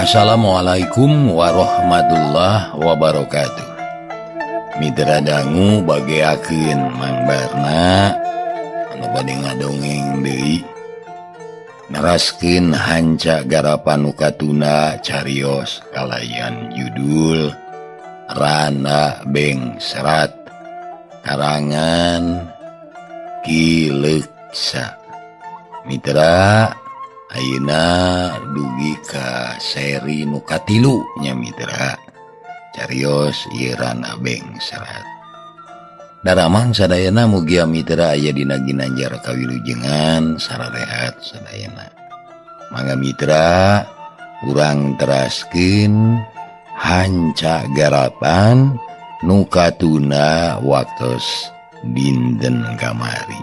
Assalamualaikum warahmatullahi wabarakatuh. Mitra dangu bageakeun Mang Barna anu bade ngadongeng deui. Naraskeun hanca garapan nu katuna carios kalayan judul Rana Beng Serat karangan Ki Leuksa. Mitra ayeuna dugi ka seri nu katilu nya mitra carios ieu Rana Beng Serat. Daramang sadayana mugia mitra aya dina ginanjar kawilujengan sararehat sadayana. Mangga mitra urang teraskeun hanca garapan nu katuna waktos dinten kamari.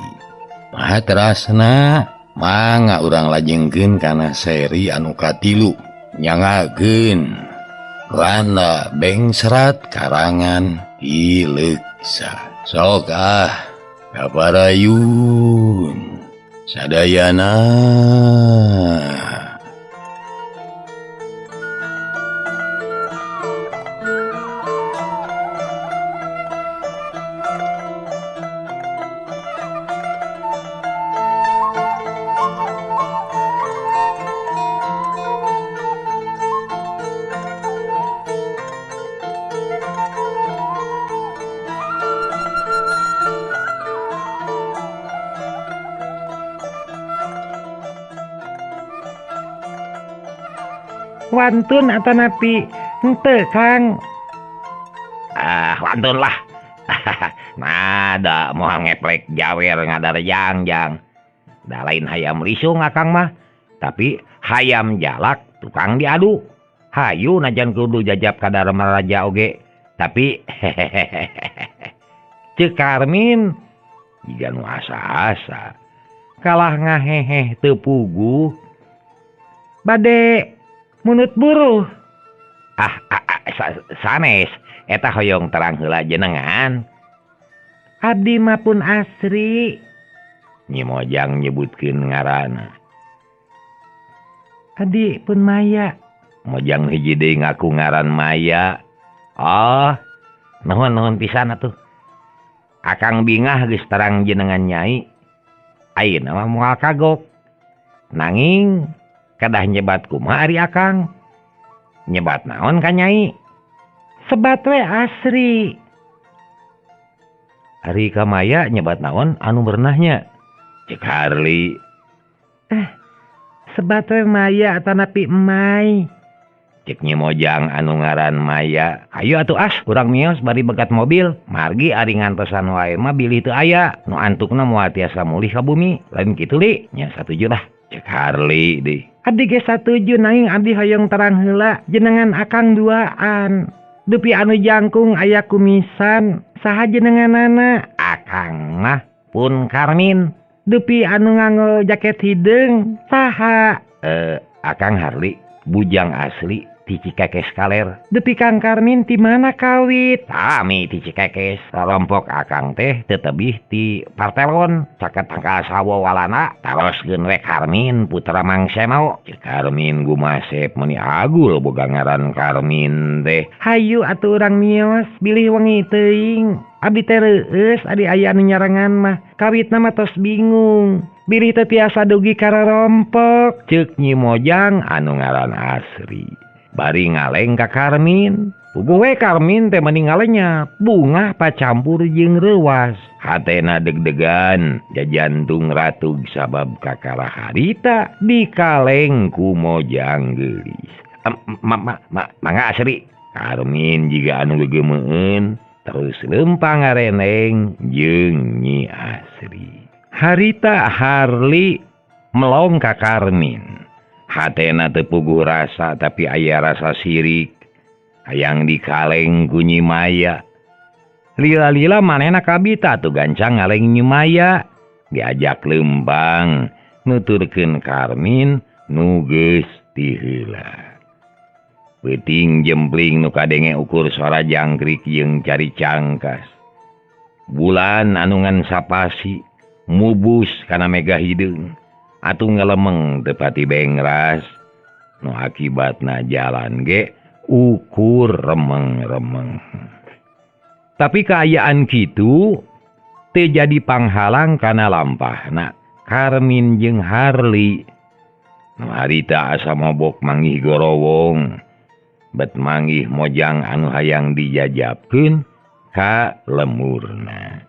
Mahaterasna mangga urang lajengkeun kana seri anu katilu nyangakeun Rana Beng Serat karangan Ki Leuksa. Sok kaparayun sadayana. Wantun atanapi henteu Kang. Wantun lah. Nada moal ngeplek jawer ngadarjang. Da lain hayam lisung akang mah, tapi hayam jalak tukang diadu. Hayu najan kudu jajab ka Dharma Raja oge, tapi Ceuk Karmin jiga nu asa-asa. Kalah ngaheheh teu puguh. Bade munut buruh. Sanes eta hoyong terang heula jenengan. Abdi mah pun asri. Nyi Mojang nyebutkeun ngaranna. Abdi pun Maya. Mojang hiji deui ngaku ngaran Maya. Oh, nuhun pisan atuh. Akang bingah geus terang jenengan Nyai. Ayeuna mah moal kagok. Nanging kadah nyebat kumaha ari akang? Nyebat naon ka Nyai? Sebat we asri. Ari ka Maya nyebat naon anu beunahnya? Cek Harli. Sebat we Maya atanapi Emai. Cek Nyi Mojang anu ngaran Maya. Ayo atuh urang mios bari begat mobil. Margi ari ngantosan wae mah bilih teu aya. Nu antukna moal tiasa mulih ka bumi. Lain kitu li, nya satuju lah. Cek Harli deui. Abdi ge satuju nanging abdi hoyong terang heula jenengan akang duaan. Dupi anu jangkung aya kumisan. Saha jenenganana? Akang mah pun Karmin. Dupi anu nganggo jaket hideung saha? Akang Harli bujang asli ti Cikekes Kaler. Dupi Kang Karmin ti mana kawit? Sami ti Cikekes. Rompok akang teh teu tebih ti Partelon. Caket tangkal sawo walana taroskeun we Karmin putra Mang Semau. Cek Karmin gumasep meni agul boga ngaran Karmin teh. Hayu atuh urang mios bilih wengi teuing. Abdi teh reueus adi aya anu nyarengan mah. Kawitna mah tos bingung. Bilih teh tiasa dugi kararompok. Ceuk Nyi Mojang anu ngaran asri. Bari ngaleng ka Karmin. Puguh we Karmin teh mending ngalenya bunga pacampur jeung reuwas. Hatena deg-degan jajantung ratug sabab kakara harita dikaleng ku Mojang geulis. Mangga asri. Karmin jiga anu gegeumeueun terus lempang ngareneng jeung Nyi Asri. Harita Harli melong ka Karmin. Hatena teu puguh rasa tapi aya rasa sirik. Hayang dikaleng ku Nyi Maya. Lila-lila manehna kabita tuh gancang ngaleng Nyi Maya. Diajak lempang nuturkeun Karmin nu geus ti heula. Peuting jempling nu kadenge ukur suara jangkrik jeung cari cangkas. Bulan anu ngan sapasi mubus kana mega hideung atuh ngalemeng teu pati bengras nu akibatna jalan ge ukur remeng-remeng. Tapi kaayaan kitu teu jadi panghalang kana lampahna Karmin jeung Harli. Nu harita asa mabok manggih gorowong, bet manggih mojang anu hayang dijajabkeun ka lemurna.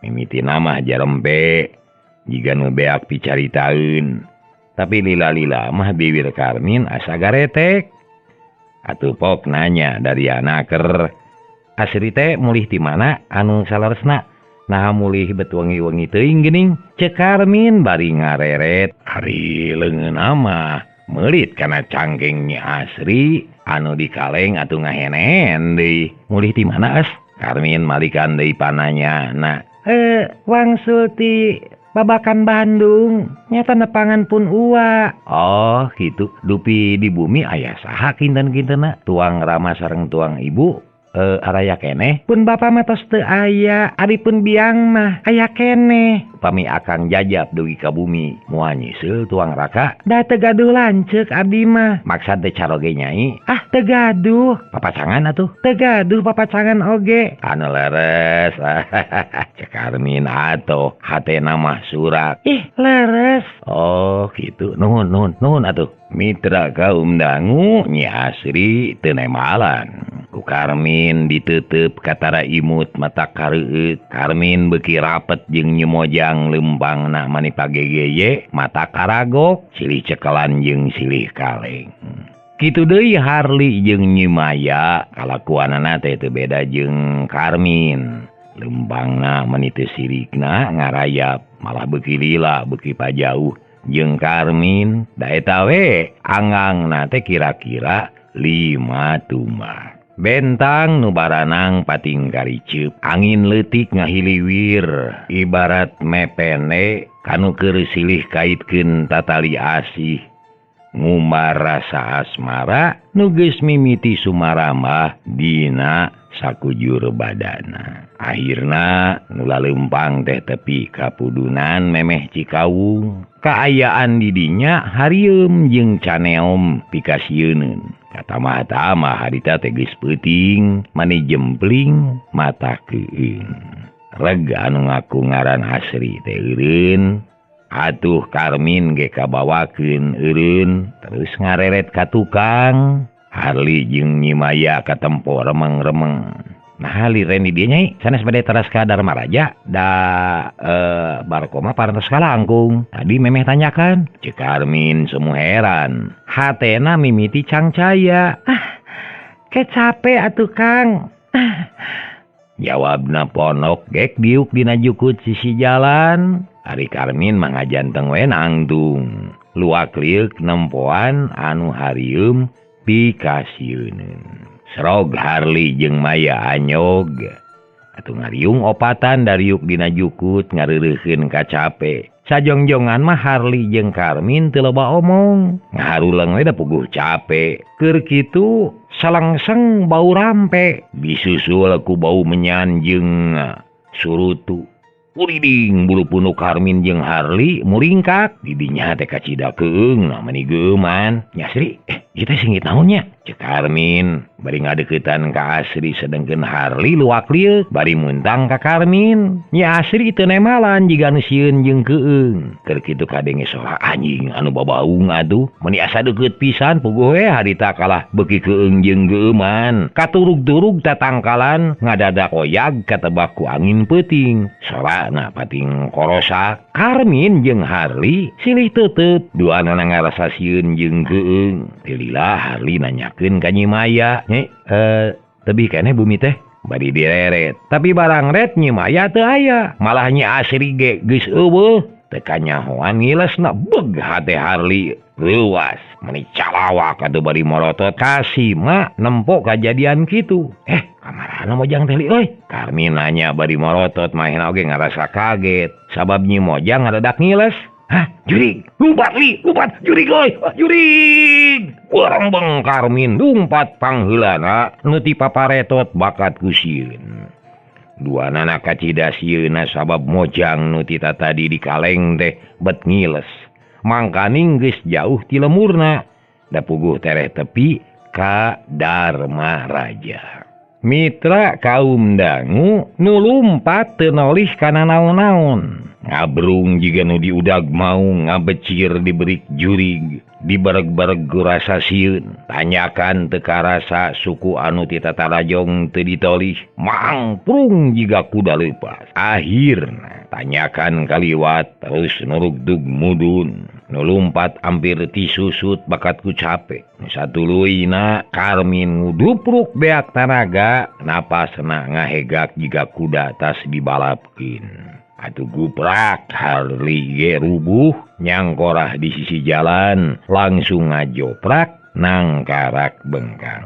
Mimiti nama jarempe jiga nu beak picaritaeun, tapi lila-lila mah bibir Karmin asa garetek. Atuh pok nanya dari anaker, asri teh mulih ti mana anu salaresna? Nah mulih bet wengi-wengi teuing geuning, ceuk Karmin bari ngareret. Ari leungeunna mah meulit kana cangkengnya Asri anu di kaleng atuh ngahenen deui. Mulih ti mana as? Karmin malikan deui pananya. Nah, wangsul ti babakan Bandung, nyata nepangan pun uwa. oh gitu. Dupi di bumi aya saha kinten-kintena? Tuang rama sareng tuang ibu araya keneh. Pun bapa mah tos teu aya, ari pun biang mah aya keneh. Pami akang jajab dugi ka bumi moal nyeuseul tuang raka. Da teu gaduh lanceuk abdi mah. Maksad teh caroge nyai. Ah teu gaduh. Papacangan atuh. Teu gaduh papacangan oge. Anu leres. Cek Karmin atuh hatena mah surak. Ih leres. Oh gitu. Nuhun atuh. Mitra kaum dangu Nyi Asri teu nemalan. Ku Karmin diteuteub katara imut mata kareueut. Karmin beuki rapet jeung nyemojang leumpangna mani pagegeye mata karagok, silih cekelan jeung silih kaleng. Kitu deui Harli jeung Nyi Maya, kalakuanana teh teu beda jeung Karmin. Leumpangna mani teu sirikna ngarayap, malah beuki lila beuki pajauh jeung Karmin. Da eta we angangna teh kira-kira 5 tumah. Bentang nu baranang pating kariceup, angin leutik ngahiliwir, ibarat mepene kanu keur silih kaitkeun tatali asih. Ngumbar rasa asmara nu geus mimiti sumaramah dina sakujur badana. Akhirna nu laleumpang teh tepi kapudunan memeh Cikawung. Kaayaan di dinya harieum jeung caneom pikasieun. Katamah-tamah harita teh geus peuting, mani jempling mata keueung. Reg anu ngaku ngaran Asri teh eureun. Atuh Karmin ge kabawakeun eureun, terus ngareret ka tukang. Harli jeung Nyi Maya katempo remeng-remeng. Nah liren di dieu nyai sanes bade teras ka Dharma Raja da barkoma parantos ka langkung. Tadi memeh tanyakan. Ceuk Karmin semu heran. Hatena mimiti cangcaya. Ke capek atuh Kang. Jawabna ponok gek diuk dina jukut sisi jalan. Ari Karmin mangajanteng we nangtung. Luak liuk nempoan anu harieum pikasieun. Serog Harli jeung Maya anyog. Atuh ngariung opatan dariuk dina jukut ngareureuheun ka cape. Sajongjongan mah Harli jeung Karmin teu loba omong. Ngaharuleung we da puguh cape. Keur kitu salengseng bau rampe. Disusul ku bau menyan jeung surutu. Uriding bulu punuk Karmin jeung Harli muringkak. Didinya teh kacidakeung namani geuman. Nya Asri, ieu teh singit naon nya? Ceuk Karmin bari ngadeuketan ka Asri sedengkeun Harli luak liuk bari muntang ka Karmin. Nya Asri teu nemalan jiga nu sieun jeung keueung. Keur kitu kadenge soha anjing anu babaung atuh. Meni asa deukeut pisan puguh we harita kalah beuki keueung jeung geuman. Katurug-turug tatangkalan ngadadak oyag katebak ku angin peuting. Sorana pating korosak. Karmin jeung Harli silih teuteut duana ngarasa sieun jeung keueung. Teu lila Harli nanyakeun ka Nyi Maya, "Nyai, tebih keneh bumi teh?" Bari direret. Tapi barang ret Nyi Maya teu aya. Malah Nyi Asri ge geus eueuh. Teu kanyahoan ngilesna beug hate Harli leuwas. Meni calawak atuh bari morotot kasima nempo kajadian kitu. Kamarana Mojang teh euy? Karmin nanya bari morotot mahena oge ngarasa kaget. Sabab Nyi Mojang ngadadak ngiles. Jurig, lumpat li, lumpat, jurig euy, jurig. Urang Karmin lumpat pangheulana neuti paparetot bakat ku sieun. Duanana kacida sieunna sabab Mojang neuti tadi di kaleng teh bet ngiles. Mangkaning geus jauh ti lemurna. da puguh tereh tepi ka Dharma Raja. Mitra kaum dangu nu lumpat teu nolih kana naon-naon. Ngabrung jiga nu diudag mau ngabecir diberi jurig, dibareg-bareg rasa sieun. Tanyakan teu karasa suku anu ti tatarajong teu ditolih, mangprung jiga kuda leupas. Akhirna tanyakan kaliwat terus nurugdug mudun. Nu lumpat hampir tisusut bakat ku capek. Nu satuluyna Karmin ngudupruk beak tanaga napasna ngahegak jiga kuda tas dibalapkeun. Atuh guprak Harli ge rubuh nyangkorah di sisi jalan langsung ngajoprak nang karak bengkang.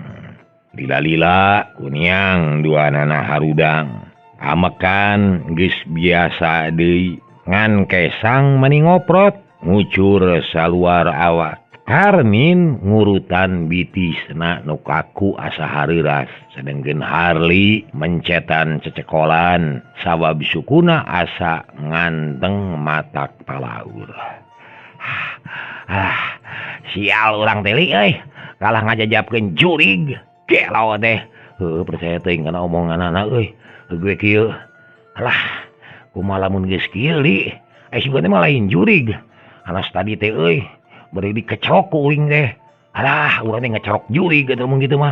Lila-lila kuniang dua nana harudang. Amekan geus biasa deui ngan kesang meni ngoprot ngucur saluar awak. Karmin ngurutan bitisna nu kaku asa hariras, sedengkeun Harli mencetan cecekolan sabab sukuna asa nganteng matak palaur. Sial urang teh euy, kalah ngajajabkeun jurig. Gelo teh. Percaya teuing kana omonganna euy. Gue kieu. Alah, kumaha lamun geus kieu li? Sugan teh mah lain jurig. Anas tadi teh euy beri dikecorok ku uing teh. Alah, urang teh ngecorok jurig atuh mun kitu mah.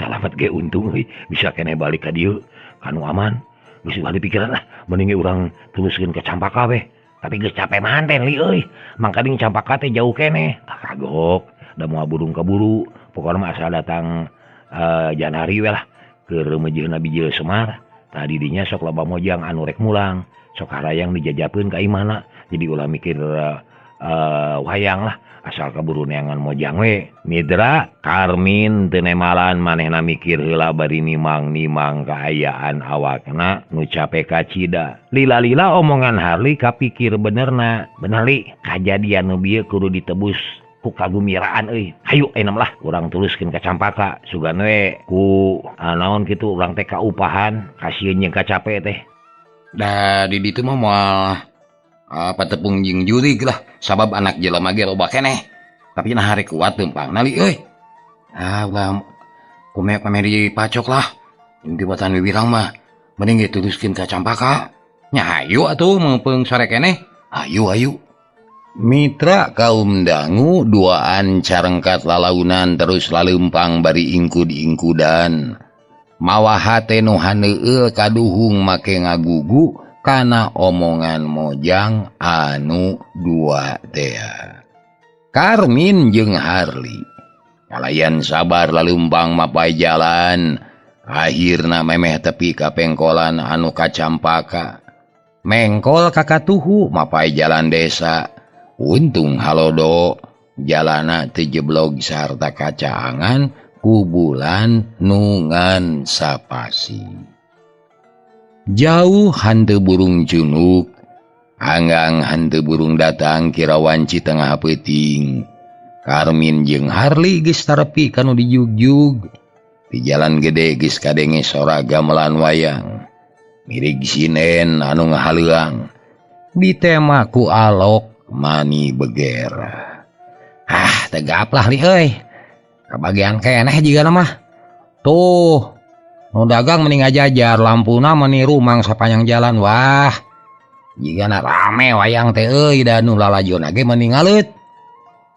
Salamet ge untung euy bisa keneh balik ka dieu. Kanu aman. Geus bali pikiran lah, mending urang tuluskeun ka Campaka we. Tapi geus capek manten li euy. Mangkading Campaka teh jauh keneh. Kagok, da moal burung kaburu. Pokona mah asal datang Janari we lah. Keur meujeunna Bijil Semar. Tadi dinya sok loba mojang anu rek mulang. Sok harayang dijajapkeun ka imana. Jadi ulah mikir wayang lah. Asal kaburu neangan mojang we. Mitra Karmin teu nemalan manehna mikir heula bari nimang-nimang kaayaan awakna nu capek kacida. Lila-lila omongan Harli kapikir benerna. Bener li, kajadian nu bieu kudu ditebus ku kagumiraan euy. Hayu enem lah urang tuluskeun ka Campaka. Sugan we ku naon kitu urang teh kaupahan kasieun jeung kacape teh. Da di ditu mah moal patepung jeung jurig lah sabab anak jelema ge loba keneh. Tapi nah hari kuat teumpangna li euy. Ulah kumek-kumek dipacok lah. Inti batan wiwirang mah mending ge tuluskeun ka Campaka. Nya hayu atuh meupeng sore keneh. Hayu. Mitra kaum dangu duaan carengkat lalaunan terus laleumpang bari ingkud-ingkudan. Mawa hate nu haneueul kaduhung make ngagugu kana omongan mojang anu dua teh. Karmin jeung Harli kalayan sabar laleumpang mapai jalan. Akhirna memeh tepi ka pengkolan anu ka Campaka. Mengkol ka katuhu mapai jalan desa. Untung halodo jalana teu jeblog sarta kacaangan ku bulan nungan sapasi. Jauh hanteu burung cunuk, anggang hanteu burung datang kirawanci tengah peuting. Karmin jeung Harli geus tarepi kanu dijugjug. Di jalan gede geus kadenge sora gamelan wayang. Mirig sinen anu ngahaleuang. Ditema ku alok mani beger. Tegap lah li euy. Kabagian keneh jiga mah. Tuh, nu dagang mending ngajajar lampuna meni rumang sapanjang jalan. Wah, jigana rame wayang teh euy da nu lalajonna ge mending ngaleut.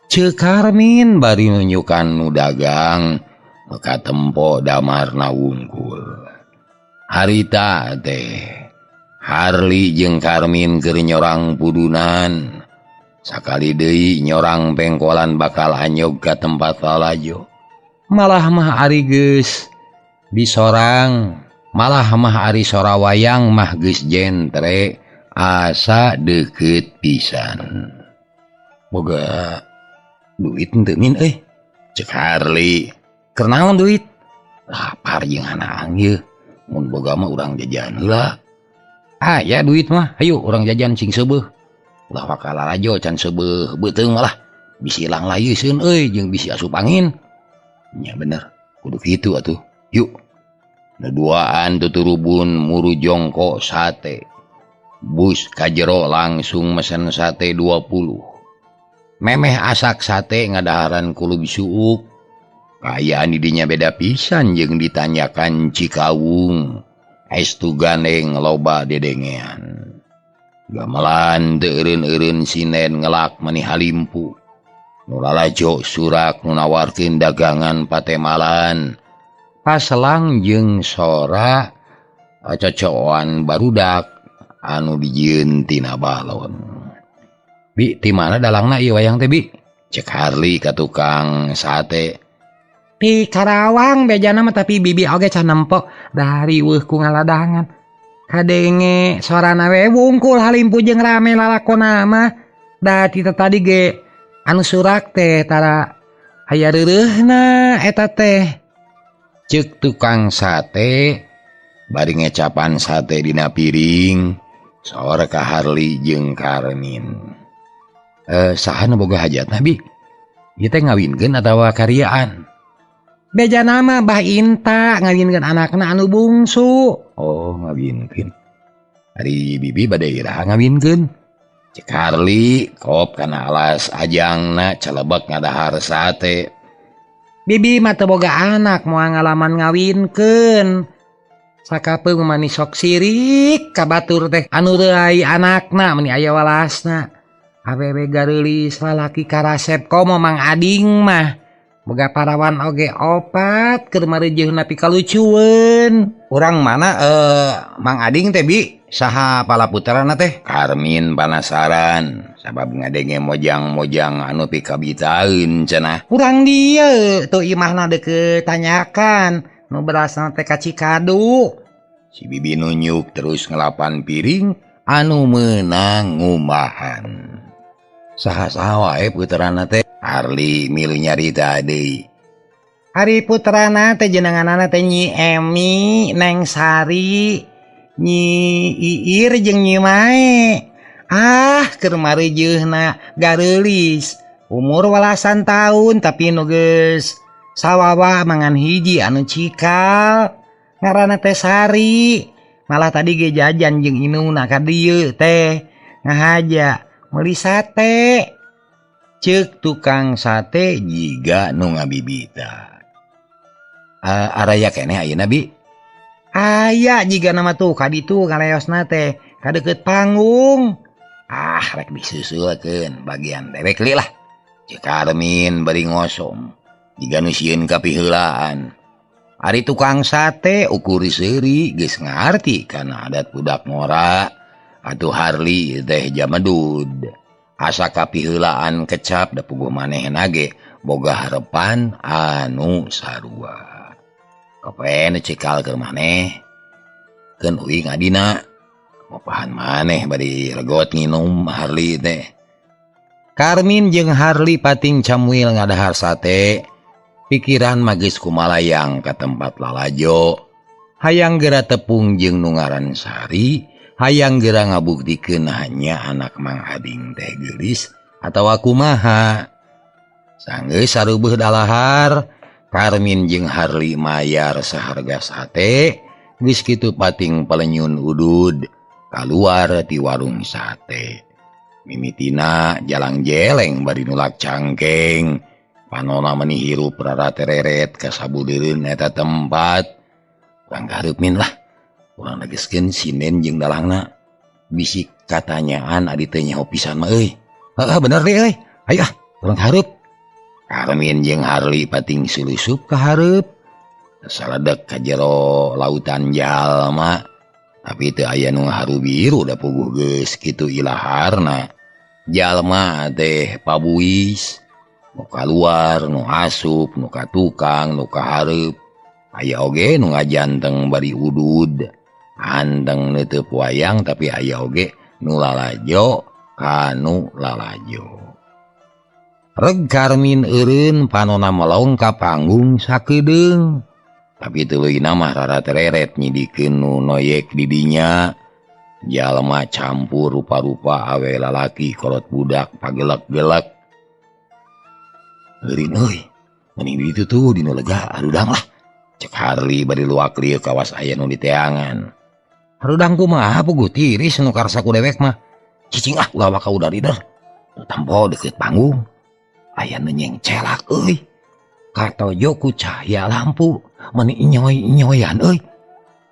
Ceuk Karmin bari nunjukan nu dagang maka tempo damarna wungkul. Harita teh Harli jeung Karmin keur nyorang pudunan. Sakali deui nyorang pengkolan bakal anyog ka tempat lalajo. Malah mah ari geus disorang, malah mah ari sora wayang mah geus jentre asa deukeut pisan. Boga duit henteu min euy. Cek Harli, keur naon duit? Lapar jeung hanaang ieu. Mun boga mah urang jajan heula. Aya duit mah, hayu urang jajan cing seubeuh. Ulah wakal lalajo can seubeuh beuteung malah bisi ilang layeuseun euy jeung bisi asup angin. Nya bener, kudu kitu atuh. Yuk. Duaan tuturubun muru jongko sate. Bus ka jero langsung mesen sate 20. memeh asak sate ngadaharan kulub suuk. Kaayaan didinya beda pisan jeung ditanyakan Cikawung. Estu gandeng loba dedengean. Gamelan teu eureun-eureun sinen ngelak mani halimpu. Nu lalajo surak nu nawarkeun dagangan patemalan. Paselang jeung sora cocoan barudak anu dijieun tina balon. Bi, ti mana dalangna ieu wayang teh, Bi? Cek Harli ka tukang sate. Di Karawang bejana mah tapi bibi oge can nempok dari weuh ku ngaladangan. Kadenge sorana we wungkul halimpu jeung rame lalakonna mah. Da ti tadi ge anu surak teh tara aya reureuhna eta teh. Cek tukang sate bari ngecapan sate dina piring sora ka Harli jeung Karmin. Saha nu boga hajatna, Bi? Ieu teh ngawinkeun atawa karyaan? Bejana mah Bah Inta ngawinkeun anakna anu bungsu. Oh, ngawinkeun. Ari bibi bade iraha ngawinkeun. Cek Harli kop kana alas ajangna calebek ngadahar sate. Bibi mah teu boga anak moal ngalaman ngawinkeun. Sakapeung mani sok sirik ka batur teh anu reuai anakna meni aya walasna. Awewe gareulis lalaki karasep komo Mang Ading mah. Boga parawan oge opat keur mareujeuh nepi kalucueun. Urang mana Mang Ading teh, Bi? Saha palaputerana teh? Karmin panasaran sabab ngadenge mojang-mojang anu pikabitaeun cenah. Urang dieu tuh imahna deukeut tanyakan nu berasna teh ka Cikadu. Si bibi nunjuk terus ngelapan piring anu meunang ngumahan. Saha-saha wae puterana teh? Harli milu nyarita deui. Ari puterana teh jenenganna teh Nyi Emi, Neng Sari, Nyi Iir jeung Nyi Mae. Keur mareujeuhna gareulis. Umur walasan taun tapi nu geus sawawa mangan hiji anu cikal. Ngaranna teh Sari. Malah tadi ge jajan jeung inuna ka dieu teh ngahaja meuli sate. Cek tukang sate jiga nu ngabibita. Araya keneh ayeuna, Bi? Aya jiga nama tuh ka ditu ngaleosna teh ka deukeut panggung. Rek disusulkeun bagian dewek li lah. Cek Karmin bari ngosom jiga nu sieun kapiheulaan. Ari tukang sate ukur seuri geus ngarti kana adat budak ngora. Atuh Harli teh jamedud. Asa kapiheulaan kecap da puguh manehna ge boga harepan anu sarua. Kopen cikal keur maneh. Keun uing adina. Mopahan maneh bari regot nginum Harli teh. Karmin jeung Harli pating camuil ngadahar sate. Pikiran magis kumalayang ka tempat lalajo. Hayang geura tepung jeung nu ngaran Sari. Hayang geura ngabuktikeun hanya anak Mang Ading teh geulis atawa kumaha. Sanggeus sareubeut dalahar, Karmin jeung Harli mayar saharga sate, geus kitu pating palenyun udud kaluar ti warung sate. Mimitina jalang jeleng bari nulak cangkeng, panonna meuni hirup raratereret ka sabudeureun eta tempat. Urang gareup lah. Urang nageskeun sinen jeung dalangna. Bisik katanyaan adi teh nyaho pisan mah euy. Heeh bener deui euy. Aya urang hareup. Karmin jeung Harli pating sulusup ka hareup. Saledeg ka jero lautan jalma. Tapi teu aya nu harubiru da puguh geus kitu ilaharna. Jalma teh pabuis. Nu kaluar, nu asup, nu ka tukang, nu ka hareup. Aya oge nu ngajanteng bari udud. Andeng teu wayang tapi aya oge nu lalajo kanu lalajo. Reg Karmin eureun panonna melong ka panggung sakedeung. Tapi teuleuna mah raratereret nyidikeun nu noyek di dinya. Jalma campur rupa-rupa awe lalaki kolot budak pagelek-gelek. Eureun euy, mending di ditu tuh dinu lega arudang lah. Cek Harli bari luak lieu kawas aya nu diteangan. Harudang kumaha puguh tiris nu karsa ku dewek mah. Cicing ulah baka udar-idar. Tampo deukeut panggung. aya nu nyengcelak euy. Katojo ku cahaya lampu meni nyoy-nyoyan euy.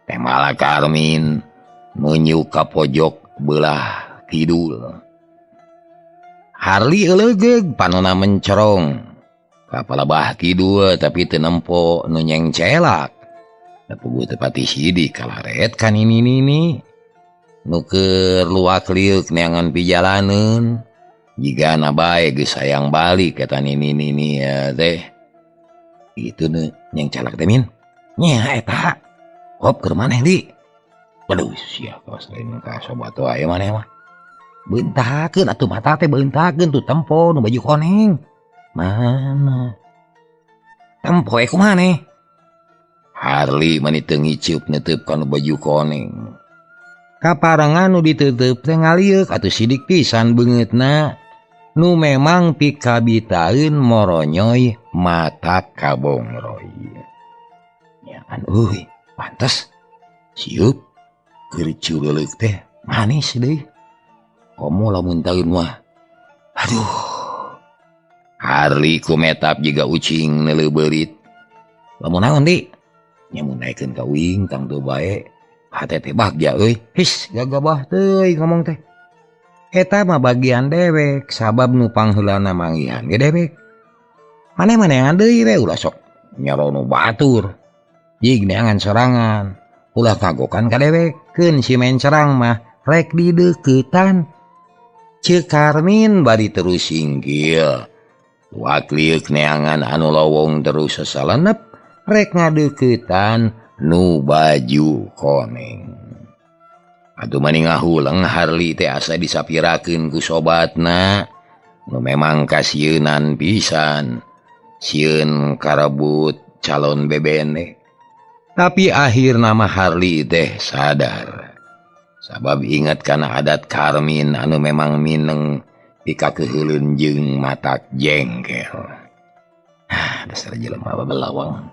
Teh malah Karmin menyuk ka pojok belah kidul. Harli elegeg panona mencerong ka palebah kidul tapi teu nempo nu nyengcelak. Da puguh teu pati sidik kalaret kan ini nu keur luak liuk neangan pijalaneun. Jigana bae geus hayang balik eta ini ya teh. Itu nu nyengcelak teh min. Nya eta. Hop keur maneh di. Waduh sia kaos lain ka sobat wae maneh mah. Beuntakeun atuh mata teh beuntakeun tuh tempo nu baju koneng. Mana? Tempo kumaha nih? Harli mani teu ngiceup neuteub kana baju koneng. Kaparangan nu diteuteub teh ngaliuk atuh sidik pisan beungeutna. Nu memang pikabitaeun moronyoy mata kabongroy. Nyaan euy, pantes. Sieup keur cureuleuh teh manis deui. Komo lamun taeun mah. Aduh. Harli kumetap jiga ucing neuleuberit. Lamun naon di? Nya mun naekeun ka uing tang teu bae. Hate teh bagja euy. His gagabah teuy ngomong teh. Eta mah bagian dewek sabab nu pangheulana manggihan ge dewek. Maneh-manehan deui we ulah sok nyaronu batur. Jig neangan sorangan. Ulah kagokan ka dewek. Keun si main serang mah rek dideuketan. Ceuk Karmin bari terus singgil. Luak liuk neangan anu lowong terus sasalenep rek ngadeuketan nu baju koneng. Atuh mani ngahuleng Harli teh asa disapirakeun ku sobatna nu memang kasieunan pisan sieun karebut calon bebene. Tapi akhirna mah Harli teh sadar sabab inget kana adat Karmin anu memang mineng pikakeheulun jeung matak jengkel. Dasar jelema babelawang.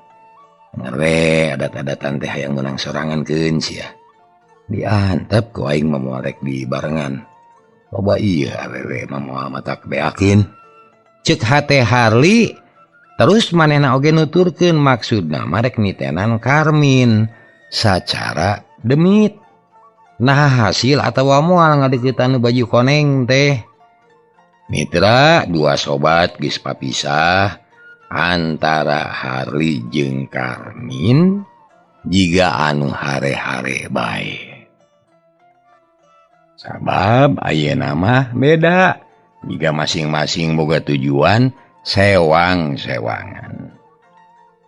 Ngarwe adat-adatan teh hayang menang sorangankeun sia. Diantep ku aing mamorek di barengan. Loba ieu awewe mamoal matak beakeun. Ceuk hate Harli terus manehna oge nuturkeun maksudna marek nitenan Karmin sacara demit. Nah hasil atawa moal ngadeuketan baju koneng teh. Mitra dua sobat geus papisah antara Harli jeung Karmin jiga anu hare-hare bae. Sabab ayeuna mah beda, jiga masing-masing boga tujuan sewang-sewangan.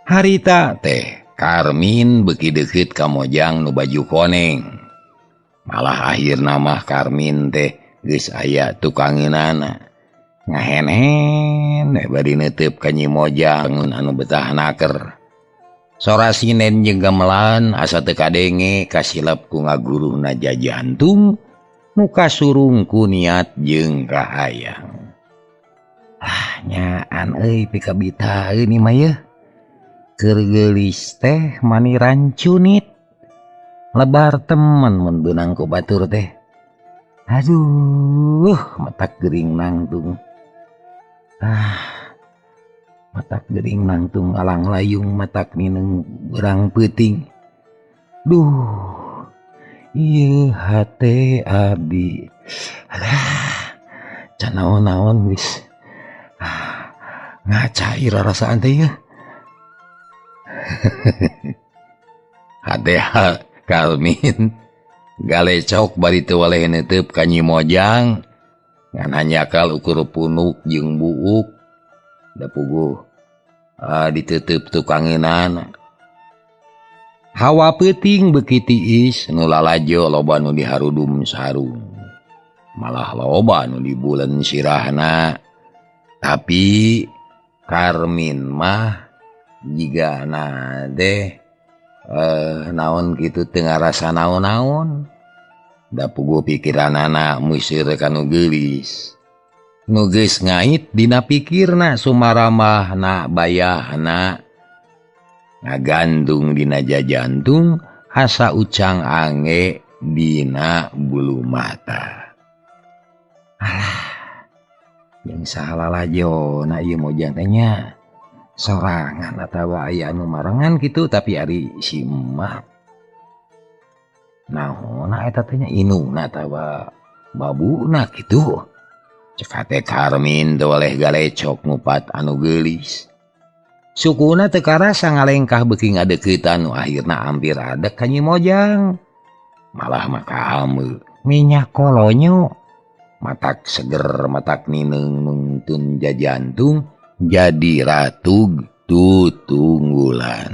Harita teh Karmin beuki deukeut ka mojang nu baju koneng. Malah akhirna mah Karmin teh geus aya tukangeunana. Ngahenen bari neuteub ka Nyi Mojang anu betah naker. Sora sinen jeung gamelan asa teu kadenge kasilep ku ngaguruhna jajantung nu kasurung ku niat jeung kahayang. Nyaan euy pikabitaeun ieu mah yeuh. Keur geulis teh mani rancunit. Lebar temen mun beunang ku batur teh. Aduh, matak gering nangtung. Matak gering nangtung alang layung matak nineng berang peuting. Duh, ieu hate abdi. Can naon-naon geus. Ngacair rarasaan teh yeuh. Hate Karmin galecok bari teu waleh neuteub ka Nyi Mojang ngan hanyakal ukur punuk jeung buuk da puguh diteuteub tukangeunana. Hawa peuting beuki tiis nu lalajo loba nu diharudum sarung. Malah loba nu dibulen sirahna. Tapi Karmin mah jigana deh naon kitu teu ngarasa naon-naon. Da puguh pikiranana musir kanu geulis. Nu geus ngait dina pikirna sumaramahna bayahna. Ngagandung dina jajantung asa ucang ange dina bulu mata. yang salahjo na mojang tanya sorangan atau aya anu marangan gitu tapi ari simak tanya tawa babu gitu cekate Karmin oleh galecok ngupat anu gelis sukuna tekara sang ngalengkah beki ngadeketan akhirna hampir ada kanyi mojang malah maka ameu minyak kolonyo matak seger matak nineng nuntun jajantung jadi ratug tutunggulan.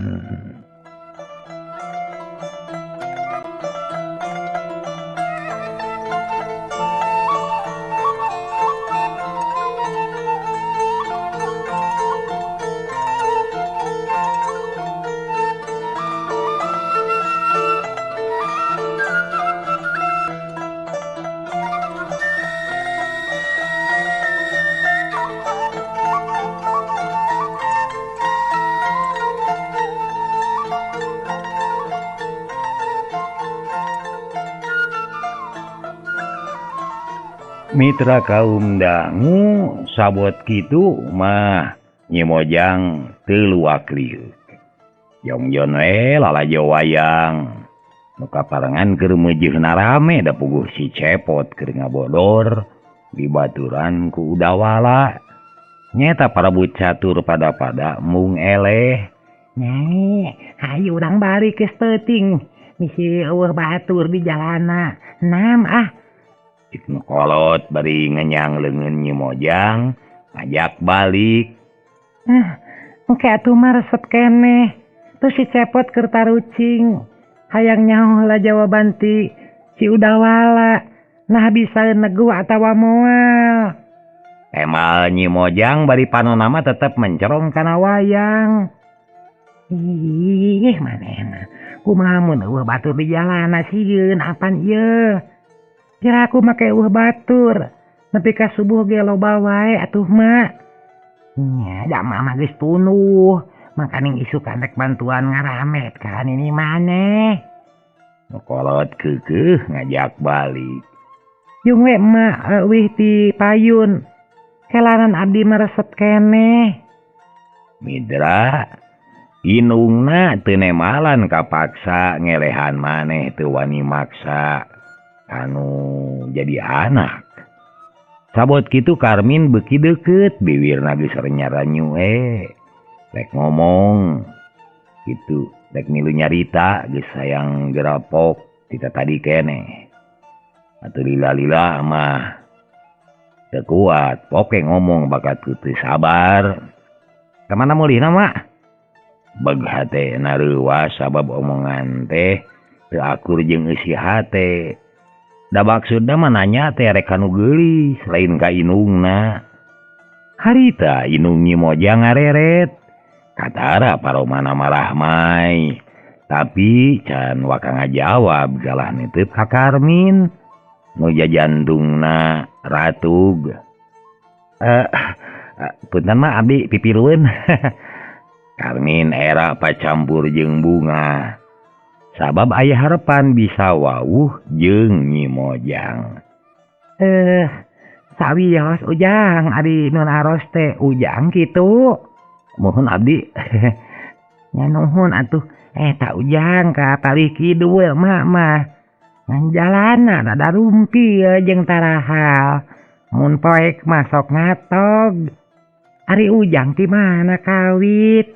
Mitra kaum dangu sabot kitu mah nyemojang teluak liuk. Yongjon lalajo wayang. Nuka parangan keur meujeuhna rame da puguh si cepot keur ngabodor di baturan ku udawala. Nyeta parabu catur pada mung eleh. Nyai, hayu urang bari geus teuting. Misi eueuh batur di jalana. Naam Cik kolot bari ngenyang leungeun Nyi Mojang ngajak balik. Engke atuh mah resep keneh. Terus si cepot keur tarucing. Hayang nyaho lah jawaban ti si udawala. Nah bisa negu atawa moal. Emal Nyi Mojang bari panonna mah tetep mencerong kana wayang. Ih manehna. Kumaha mun eueuh batur di jalana sieun apan ieu? Kira aku make batur, nepi ka subuh ge loba wae atuh mak. Nya, da mama geus tunuh, makaning isuk rek bantuan ngaramet kan ini maneh. Kolot keukeuh ngajak balik. Yung we emak wih ti payun, kelaran abdi meresep keneh. Midra, inungna teu nemalan kapaksa ngelehan maneh teu wani maksa. Anu jadi anak sabot gitu Karmin beki deket bibirna geus renyaranyu rek ngomong gitu rek milu nyarita geus sayang gerapok kita tadi kene atuh lila mah teu kuat poke ngomong bakat teu sabar kamana mulihna mak beug hatena reuwas sabab omongan teh teu akur jeung eusi hate. Da maksudna mah nanya teh rek anu geulis lain ka inungna. Harita inung Nyi Mojang ngareret. Katara paromana marah mai. Tapi can waka ngajawab galah niteup ka Karmin. Nu jajantungna ratug. Punten mah abdi pipirueun. Karmin era pacampur jeung bunga. Sabab aya harapan bisa wawuh jeung Nyi Mojang. Sawios ujang ari nun aros teh ujang kitu. Mohon abdi. Nya nuhun atuh tak ujang ka palih kidul mak mah. Ngan jalana rada rumpi jeung tarahal. Mun poek masok ngatog. Ari ujang ti mana kawit?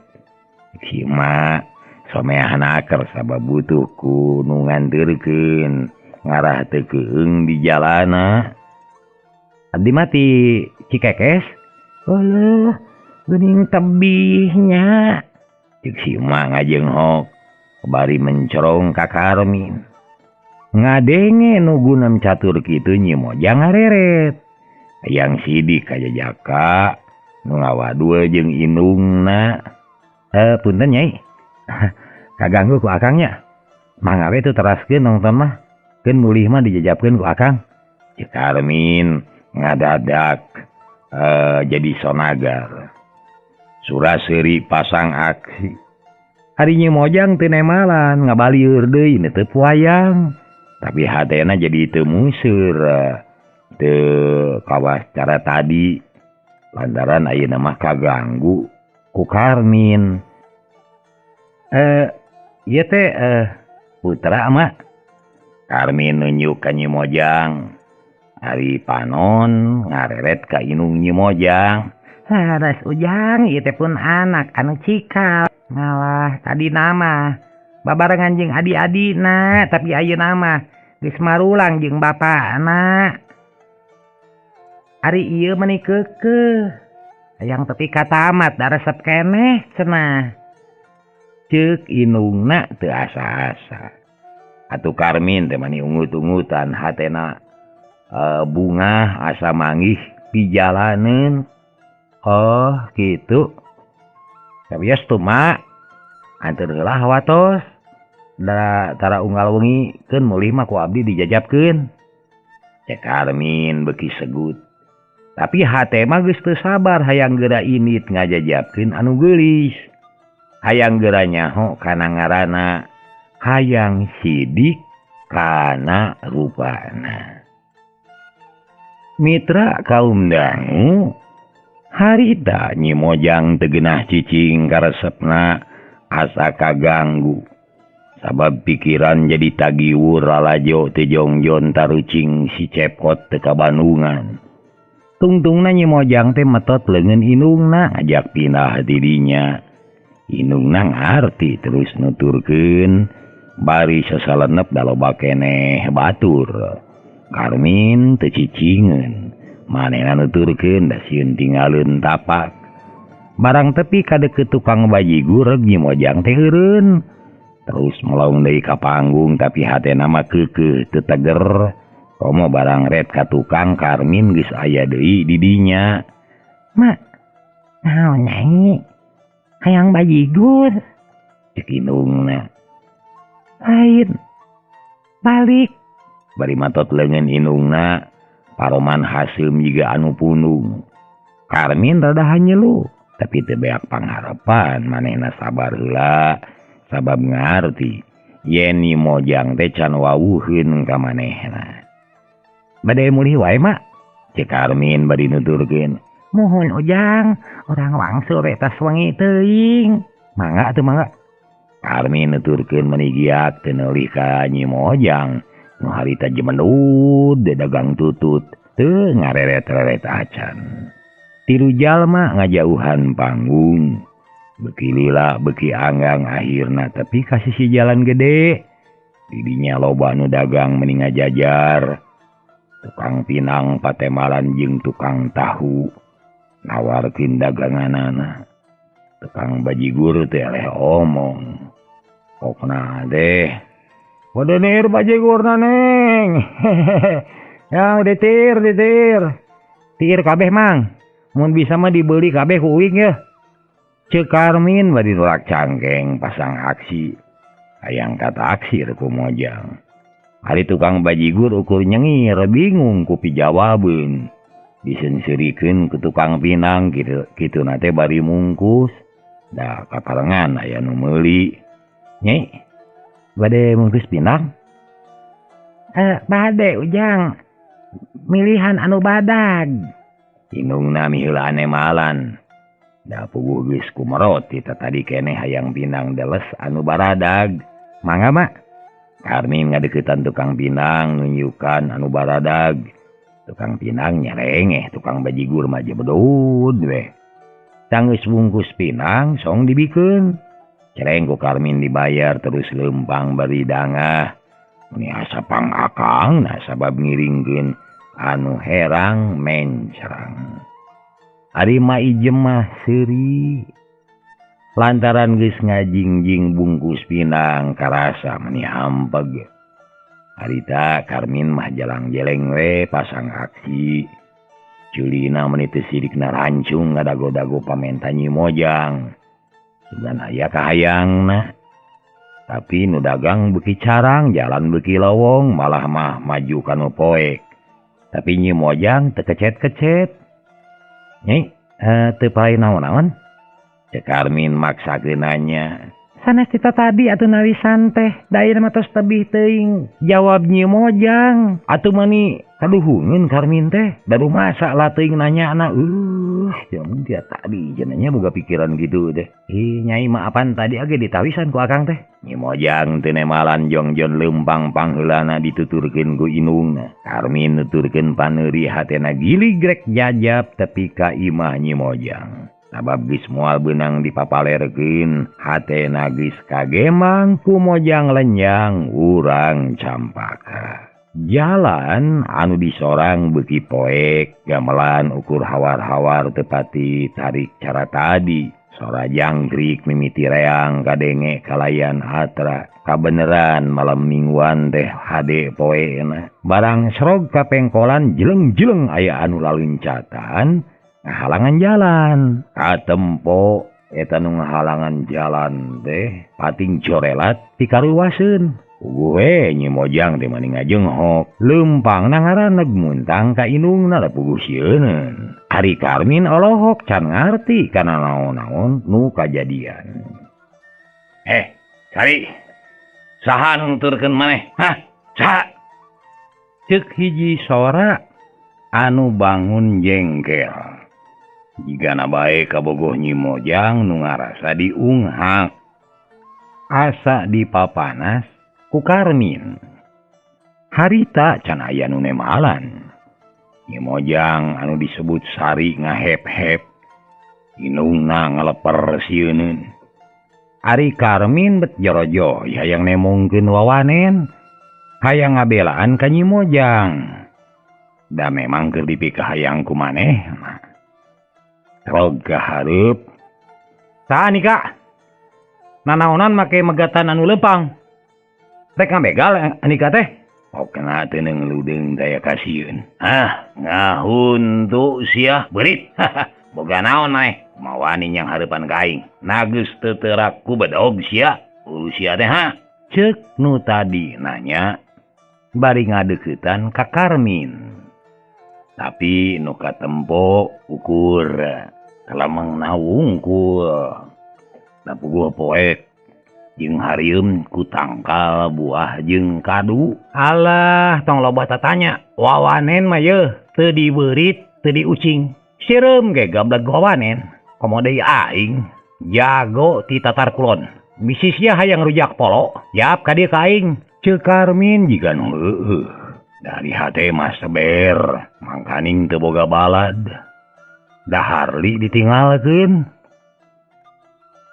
Si mak someahan aker sabab butuh ku nu nganterkeun ngarah teu keung di jalana. Abdi mati Cikekes? Oleh geuning tebihnya. Cik si emak ngajenghok bari mencorong ka Karmin. Ngadenge nu gunem catur kitu Nyi Mojang ngareret. Hayang sidik ka jajaka nu ngawadul jeung inungna. Punten Nyai. Kaganggu ku akangnya. Mangawe tu teraskeun nongton mah. Keun mulih mah dijajabkeun ku akang. Cik Karmin ngadadak jadi sonagar. Surah seri pasang aksi. Hari Nyi Mojang teu nemalan ngabalieur deui netep wayang. Tapi hatena jadi teu museur. Teu kawas cara tadi. lantaran ayeuna mah kaganggu ku Karmin. Ieu teh putra mah. Karmin nunjuk ka Nyi Mojang. Ari panon ngareret ka inung Nyi Mojang. Haras Ujang, ieu teh pun anak anu cikal. Ngalah tadi nama babarengan jeung adi-adina, tapi ayeuna mah geus marulang jeung bapana. Ari ieu meuni keukeuh. Hayang tepi ka tamat da resep keneh cenah. Ceuk inungna teu asa-asa. Atuh Karmin teh mani ungut-ungutan hatena bunga asa manggih pijalaneun. Oh gitu. Sabios tuh mak. Anteur heula watos. Da tara unggal wengi keun meulih mah ku abdi dijajabkeun. Cek Karmin beuki segut. Tapi hate mah geus teu sabar hayang geura init ngajajabkeun anu geulis. Hayang geura nyaho kana ngaranna. Hayang sidik kana rupana. Mitra kaum dangu, harita Nyi Mojang teu geunah cicing ka resepna asa kaganggu. Sabab pikiran jadi tagiwur lalajo teu jongjon tarucing si cepot teu ka Bandungan. Tungtungna Nyi Mojang teh metot leungeun inungna ngajak pindah ti dinya. Inungna ngarti terus nuturkeun bari sasalenep da loba keneh batur. Karmin teu cicingeun. Manehna nuturkeun da sieun tinggalkeun tapak. Barang tepi ka deukeut tukang bajigur Nyi Mojang teh heureun. Terus melong deui ka panggung tapi hatena mah keukeuh teu teger. Komo barang ret ka tukang Karmin geus aya deui di dinya. Mak, naon nyai? Hayang bajigur? Cek inungna. Lain. Balik. Bari matot leungeun inungna. Paroman Haseum jiga anu punung. Karmin rada hanyelu. Tapi teu beak pangharepan manehna sabar heula. Sabab ngarti. Yen Nyi Mojang teh can wawuheun ka manehna. Bade mulih wae mak. Cek Karmin bari nuturkeun. Muhun Ujang, urang wangsul retas wengi teuing. Mangga atuh mangga. Karmin nuturkeun meuni giat teu neulih ka Nyi Mojang. Nu harita jemendut dagang tutut teu ngareret-reret acan. Tilu jalma ngajauhan panggung. Beuki lila beuki anggang akhirna tepi ka sisi jalan gede. Di dinya loba nu dagang meuni ngajajar. Tukang pinang patemalan jeung tukang tahu nawarkeun daganganana. Tukang bajigur teh eleh omong. Pokna deh. Wadenir bajigurna neng. Yang detir. Tir kabeh mang. Mun bisa mah dibeli kabeh ku uing ya. Ceuk Karmin bari nolak cangkeng pasang aksi. Hayang kata aksi ku Mojang. Hari tukang bajigur ukur nyengir bingung ku pijawabeun. Disenserikeun ku tukang pinang kitu nate bari mungkus. Da kaparengan aya nu meuli. Nyai, bade mungkus pinang? Bade Ujang. Milihan anu badag. Inungna miheula anemalan. Da puguh geus kumerot kita tadi keneh hayang pinang deles anu baradag. Mangga mak. Karmin ngadeuketan tukang pinang nunjukan anu baradag. Tukang pinang nyerengeh tukang bajigur mah jebedud we. Tanggeus bungkus pinang song dibikeun. Cereng ku Karmin dibayar terus lempang bari dangah. Ini asa pangakang nah sabab ngiringkeun anu herang mencerang. Ari mah ijem mah seuri. Lantaran geus ngajingjing bungkus pinang karasa meuni hampeg. Harita Karmin mah jalang-jeleng we pasang aksi. Culina meuni teu sidikna rancung ngadago-dago pamenta Nyi Mojang. Sugan aya kahayangna. Tapi nu dagang beuki carang, jalan beuki lowong, malah mah maju kanu poek. Tapi Nyi Mojang teu kecet-kecet. Nyai, teu pae naon-naon? Cek Karmin maksakeun nanya. Sanes kita tadi atuh narisan teh, dair mah tos tebih teuing. Jawab Nyi Mojang. Atuh mani Kaduhungeun Karmin teh, baru masak lah teuing nanya anak. Jamun dia tadi jenanya boga pikiran gitu deh. Nyai maafan tadi age ditawisan ku akang teh. Nyi Mojang teu nemalan jongjon leumpang pangheulana dituturkeun ku inungna. Karmin nuturkeun paneuri hatena giligrek jajab tepi ka imah Nyi Mojang. Sabab geus moal beunang dipapalerkeun, hatena geus kagemang ku Mojang lenyang urang campaka. Jalan anu disorang beuki poek, gamelan ukur hawar-hawar tepati tarik cara tadi. Sora jangkrik mimiti reang kadenge kalayan atra. Kabeneran malam mingguan teh hade poena. Barang serog kapengkolan jeleng-jeleng aya anu laluncatan ngahalangan jalan. Katempo eta nu ngahalangan jalan teh pating corelat pikaruwaseun. Gue Nyi Mojang teh mani ngajenghok, leumpang nangaraneg muntang ka inungna puguh sieuneun. Ari Karmin olohok can ngarti kana naon-naon nu kajadian. Sari, saha nu nuturkeun maneh? Hah? Saha? Ceuk hiji sora anu bangun jengkel. Jigana bae kabogoh Nyi Mojang nu ngarasa diunghak. Asa dipapanas ku Karmin. Harita can aya nu nemalan. Nyi Mojang anu disebut Sari ngahep-hep. Inungna ngaleper sieuneun. Ari Karmin bet jorojo hayang nemongkeun wawanen. Hayang ngabelaan ka Nyi Mojang. Da memang keur dipikah hayang ku maneh. Rog kahareup. Saha nika? Nanaonan make megatan anu leumpang. Rek ngabegal anika teh. Pokna teu ngeuleudeung daya kasieun. Ngahun tu sia beurit. Boga naon nae? Mawani nyang hareupan ka aing. Nageus teu teurak ku bedog sia. Ulu sia teh Ceuk nu tadi nanya bari ngadeuketan ka Karmin. Tapi nu katempo ukur kalamang nawungkul. Da puguh poek jeung harieum ku tangkal buah jeung kadu. Alah, tong loba tatanya. Wawanen mah yeuh teu dibeurit, teu diucing. Sireum ge gablag wawanen. Komo deui aing jago ti tatar kulon. Bisi sia hayang rujak polo. Yap ka dieu ka aing. Ceuk Karmin jiga nu heueuh. Dari hate mah seber, mangkaning teu boga balad. Daharli ditinggalkeun.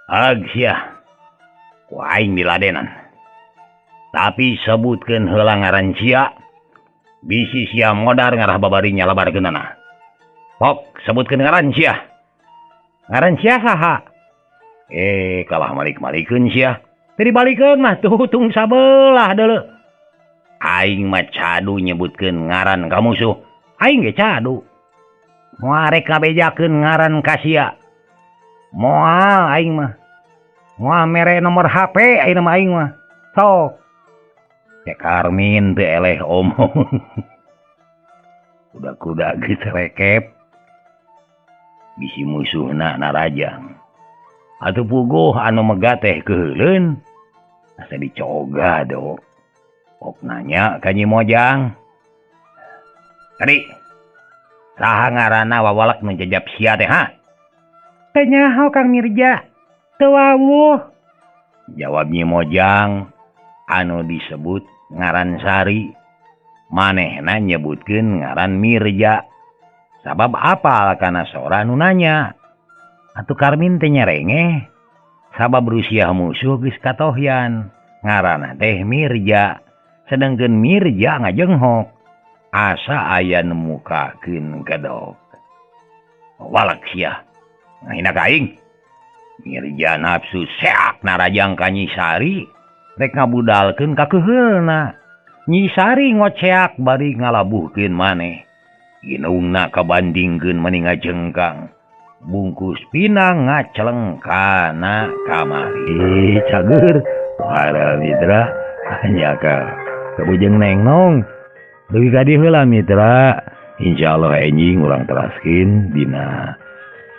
Ag sia. Ku aing diladenan. Tapi sebutkeun heula ngaran sia. Bisi sia modar ngarah babari nyalabarkeunana. Pok sebutkeun ngaran sia. Ngaran sia saha? Kalah malik-malikeun sia. Teu dibalikeun mah tung sabelah deuleu. Aing mah cadu nyebutkeun ngaran ka musuh. Aing ge cadu. Moal rek ngabejakeun ngaran ka sia. Moal aing mah. Moal mere nomor HP ayeuna mah aing mah. Sok. Cek Karmin teu eleh omong. Kuda-kuda geus rekep. Bisi musuhna narajang. Atuh puguh anu megah teh keuleun. Asa dicoga do. Pok nanya ka Nyi Mojang. Tadi saha ngaranna wawalak nu jajab sia teh Teu nyaho Kang Mirja. Teu wawuh. Jawab Nyi Mojang anu disebut ngaran Sari. Manehna nyebutkeun ngaran Mirja. Sabab apal kana sora nu nanya. Atuh Karmin teh nyerengeh. Sabab rusiah musuh geus katohyan. Ngaranna teh Mirja. Sedengkeun Mirja ngajenghok. Asa aya nemukakeun kedok. Walak sia. Ngahina ka aing. Mirja nafsu seak narajang ka Nyi Sari. Rek ngabudalkeun ka keuheulna. Nyi Sari ngoceak bari ngalabuhkeun maneh. Inungna kabandingkeun mani ngajengkang. Bungkus pinang ngaceleng kana kamari. Cager. Para mitra. Hanya ka kabujeng neng nong. Dugi ka dieu heula mitra. Insyaallah enjing urang teraskeun dina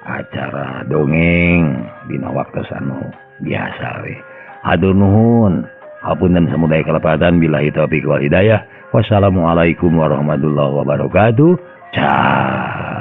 acara dongeng dina waktu anu biasa we. Hatur nuhun. Hapunten samudaya kalepatan billahi taufiq wal hidayah. Wassalamualaikum warahmatullahi wabarakatuh. Ciao.